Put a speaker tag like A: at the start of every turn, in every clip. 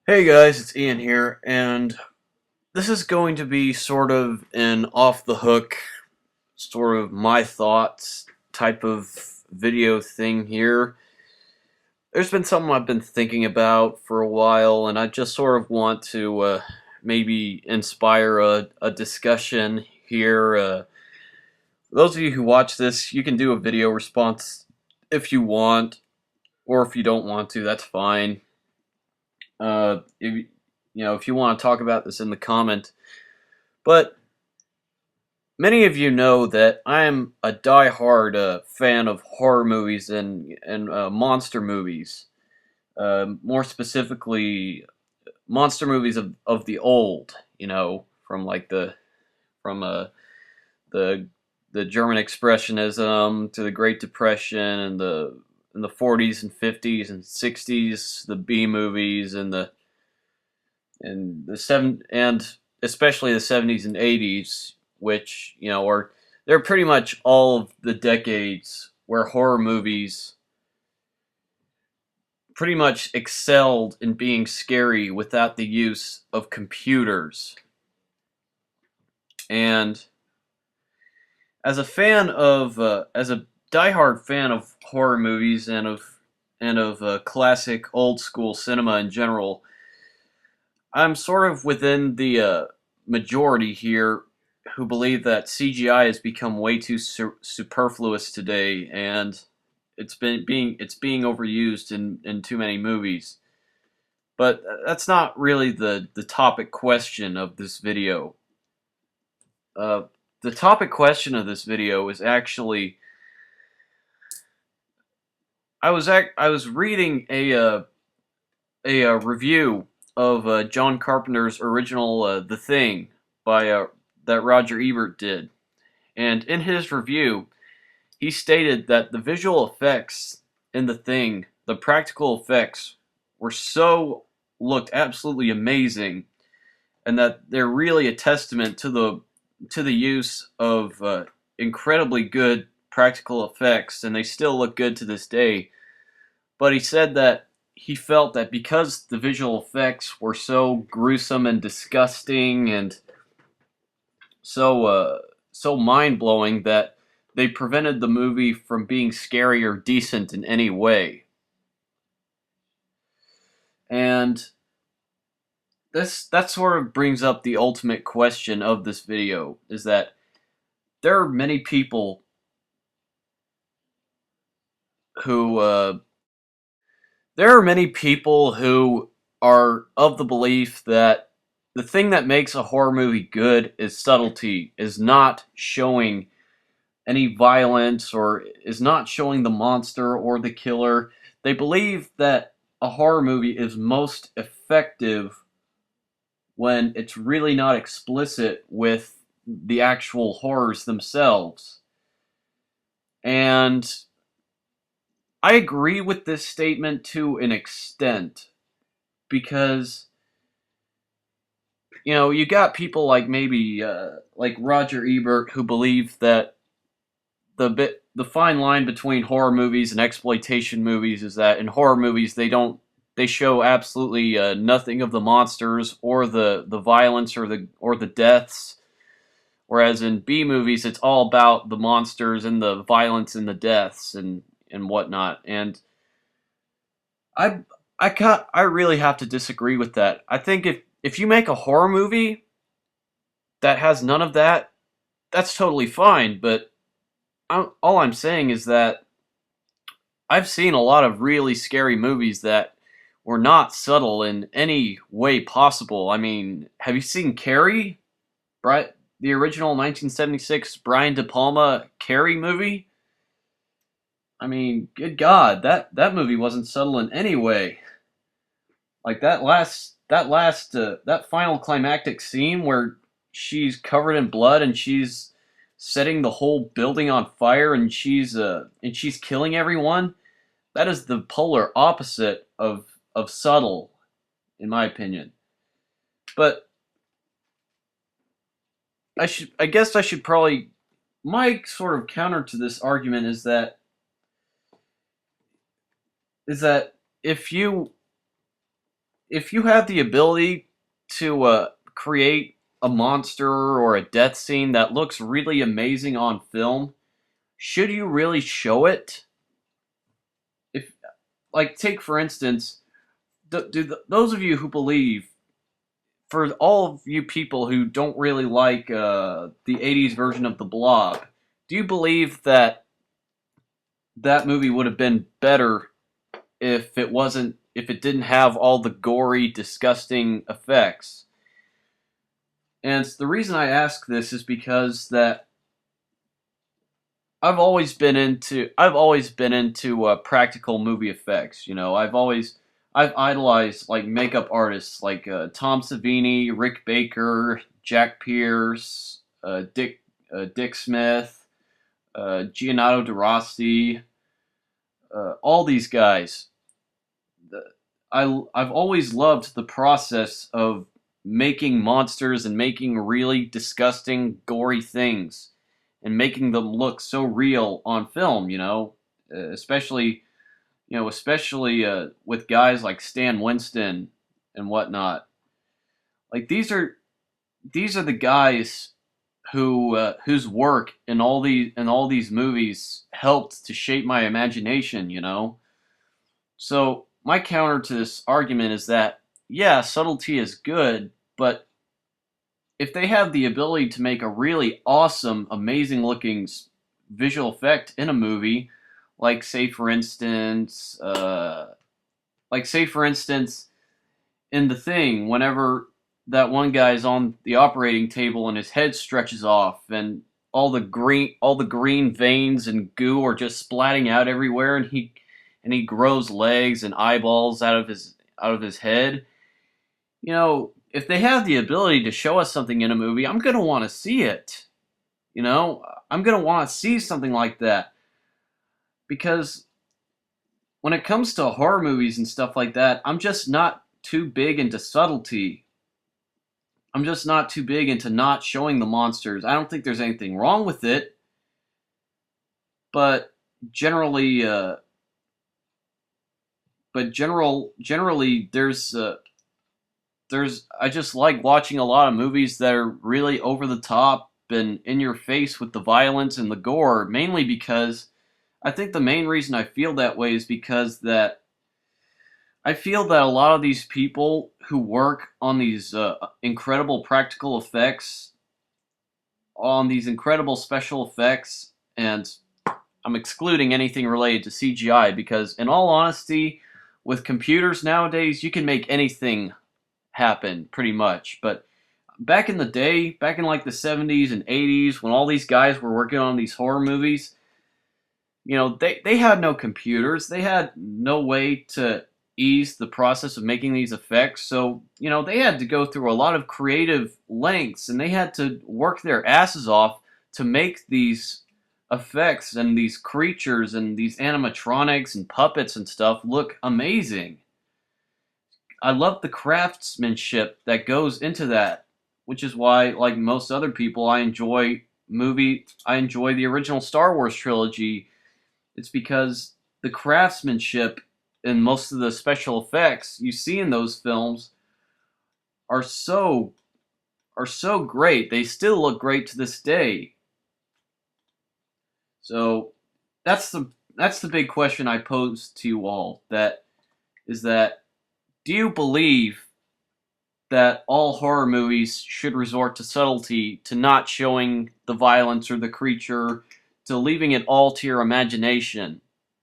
A: Hey guys, it's Ian here, and this is going to be sort of an off the hook, sort of my thoughts type of video thing here. There's been something I've been thinking about for a while, and I just sort of want to maybe inspire a discussion here. Those of you who watch this, you can do a video response if you want, or if you don't want to, that's fine. If you want to talk about this in the comment. But many of you know that I am a die-hard fan of horror movies and monster movies. More specifically, monster movies of the old. From like the the German Expressionism to the Great Depression and the 40s and 50s and 60s, the B movies and the seven and especially the 70s and 80s, which are they're pretty much all of the decades where horror movies pretty much excelled in being scary without the use of computers. And as a diehard fan of horror movies and of classic old school cinema in general, I'm sort of within the majority here who believe that CGI has become way too superfluous today, and it's being overused in too many movies. But that's not really the topic question of this video. Uh, the topic question of this video is actually I was reading a review of John Carpenter's original The Thing by that Roger Ebert did, and in his review, he stated that the visual effects in The Thing, the practical effects, were looked absolutely amazing, and that they're really a testament to the use of incredibly good practical effects, and they still look good to this day. But he said that he felt that because the visual effects were so gruesome and disgusting and so mind blowing that they prevented the movie from being scary or decent in any way. And that sort of brings up the ultimate question of this video: is that there are many people who are of the belief that the thing that makes a horror movie good is subtlety, is not showing any violence, or is not showing the monster or the killer. They believe that a horror movie is most effective when it's really not explicit with the actual horrors themselves. And I agree with this statement to an extent, because you got people like maybe like Roger Ebert, who believe that the fine line between horror movies and exploitation movies is that in horror movies they show absolutely nothing of the monsters or the violence or the deaths, whereas in B movies it's all about the monsters and the violence and the deaths and whatnot. And I I really have to disagree with that. I think if you make a horror movie that has none of that, that's totally fine. But all I'm saying is that I've seen a lot of really scary movies that were not subtle in any way possible. I mean, have you seen Carrie? The original 1976 Brian De Palma Carrie movie? I mean, good God, that movie wasn't subtle in any way. Like that final climactic scene where she's covered in blood and she's setting the whole building on fire and she's killing everyone. That is the polar opposite of subtle, in my opinion. But I guess I should probably, my sort of counter to this argument is that if you if you have the ability to create a monster or a death scene that looks really amazing on film, should you really show it? If, like, take for instance, those of you who believe, for all of you people who don't really like the '80s version of The Blob, do you believe that that movie would have been better if it didn't have all the gory, disgusting effects? And the reason I ask this is because that I've always been into practical movie effects. You know, I've idolized like makeup artists like Tom Savini, Rick Baker, Jack Pierce, Dick Smith, Giannato De Rossi, all these guys. I've always loved the process of making monsters and making really disgusting, gory things, and making them look so real on film. Especially with guys like Stan Winston and whatnot. Like these are the guys whose work in all these movies helped to shape my imagination. So my counter to this argument is that, yeah, subtlety is good, but if they have the ability to make a really awesome, amazing looking visual effect in a movie, like say for instance, in The Thing, whenever that one guy's on the operating table and his head stretches off and all the green veins and goo are just splatting out everywhere, and he grows legs and eyeballs out of his head. If they have the ability to show us something in a movie, I'm going to want to see it. I'm going to want to see something like that, because when it comes to horror movies and stuff like that, I'm just not too big into subtlety. I'm just not too big into not showing the monsters. I don't think there's anything wrong with it, but generally, generally, there's I just like watching a lot of movies that are really over the top and in your face with the violence and the gore, mainly because I think the main reason I feel that way is because that I feel that a lot of these people who work on these incredible practical effects, on these incredible special effects, and I'm excluding anything related to CGI, because in all honesty, with computers nowadays, you can make anything happen pretty much. But back in the day, back in like the 70s and 80s, when all these guys were working on these horror movies, they had no computers. They had no way to ease the process of making these effects. So, they had to go through a lot of creative lengths, and they had to work their asses off to make these effects and these creatures and these animatronics and puppets and stuff look amazing. I love the craftsmanship that goes into that, which is why, like most other people, I enjoy the original Star Wars trilogy. It's because the craftsmanship and most of the special effects you see in those films are so great. They still look great to this day. So that's the big question I pose to you all. That is that do you believe that all horror movies should resort to subtlety, to not showing the violence or the creature, to leaving it all to your imagination?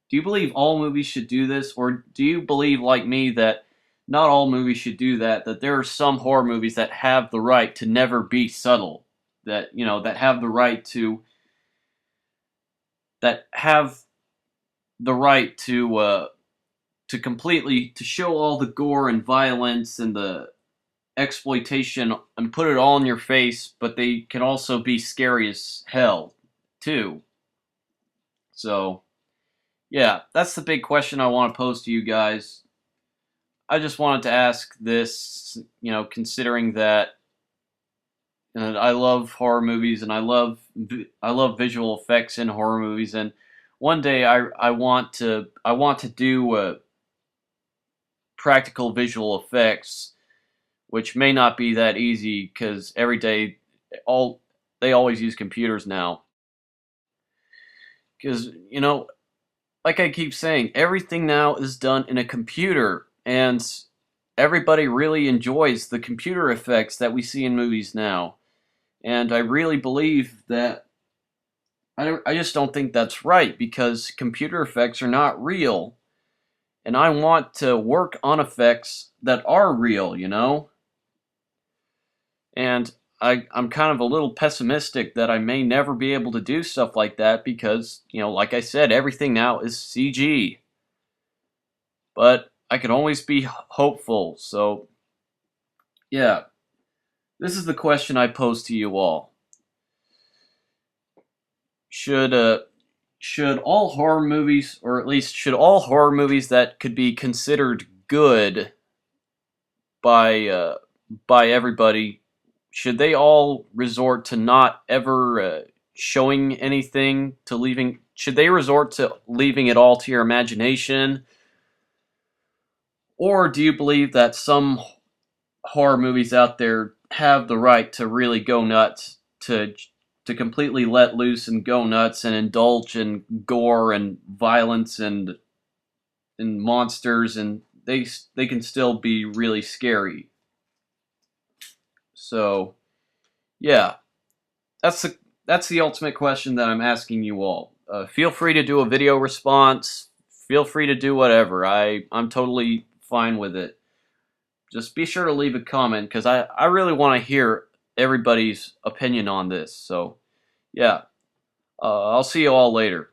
A: Do you believe all movies should do this, or do you believe, like me, that not all movies should do that, that there are some horror movies that have the right to never be subtle, that have the right to completely to show all the gore and violence and the exploitation and put it all in your face, but they can also be scary as hell too. So yeah, that's the big question I want to pose to you guys. I just wanted to ask this, considering that I love horror movies and I love visual effects in horror movies, and one day I want to do practical visual effects, which may not be that easy because every day they always use computers now. Because, like I keep saying, everything now is done in a computer, and everybody really enjoys the computer effects that we see in movies now. And I really believe that I just don't think that's right because computer effects are not real. And I want to work on effects that are real. And I'm kind of a little pessimistic that I may never be able to do stuff like that because, like I said, everything now is CG. But I can always be hopeful. So, yeah, this is the question I pose to you all. Should all horror movies, or at least should all horror movies that could be considered good by everybody, should they all resort to not ever showing anything, to leaving? Should they resort to leaving it all to your imagination, or do you believe that some horror movies out there have the right to really go nuts, to completely let loose and go nuts and indulge in gore and violence and monsters, and they can still be really scary? So, yeah, that's the ultimate question that I'm asking you all. Feel free to do a video response. Feel free to do whatever. I'm totally fine with it. Just be sure to leave a comment because I really want to hear everybody's opinion on this. So, yeah, I'll see you all later.